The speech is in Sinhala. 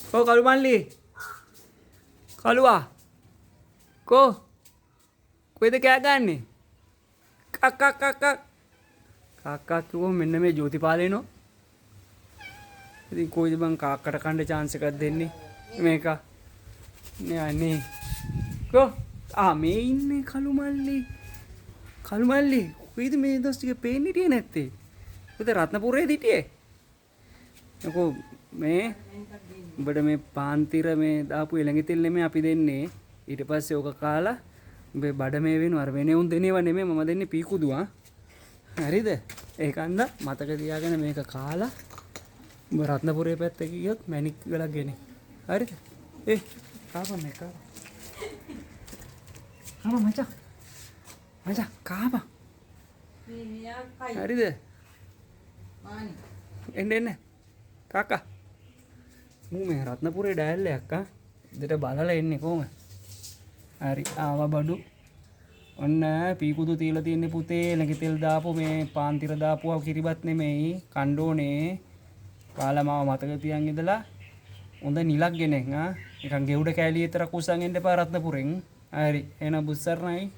කෝ කළු මල්ලි කළුවා කෝ කොයිද කෑ ගන්නේ කක් කක් කක් කක් කාක්කා කිව්වොත් මෙන්න මේ ජෝතිපාලේනෝ ඉතින් කොයිද බං කාක්කට කන්න chance එකක් දෙන්නේ මේක නේ අනේ කෝ මේ ඉන්නේ කළු මල්ලි කොයිද මේ දවස් ටික පේන්නේ හිටියේ නැත්තේ උද රත්නපුරේ හිටියේ යකෝ මේ උඹට මේ පාන්තිර මේ දාපු එළඟ තෙල් නෙමෙයි අපි දෙන්නේ ඊට පස්සේ ඕක කාලා උඹේ බඩ මේ වෙනවා අර වෙනේ උන් දෙනේව නෙමෙයි මම දෙන්නේ පීකුදු හරිද ඒකන්ද මතක තියාගෙන මේක කාලා උඹ රත්නපුරේ පැත්තේ ගියොත් මැණික් ගලක් ගෙනේ හරිද කාපන් මේ කාපන් මචං කාපන් හරිද එන්න කාකා මූ මේ රත්නපුරේ ඩයල් එකක් දෙට බලලා එන්නේ කොහොමද හරි ආවා බඩු ඔන්න පීකුදු තියලා තියන්නේ පුතේ ළඟ තෙල් දාපු මේ පාන්තිර දාපුවා කිරිබත් නෙමෙයි කණ්ඩෝනේ කාලා මාව මතක තියන් ඉඳලා හොඳ නිලක් ගෙනෙක් නිකන් ගෙවුඩ කෑලි විතරක් උස්සන් එන්න එපා රත්නපුරෙන් හරි එහෙනම් බුස්සර්ණයි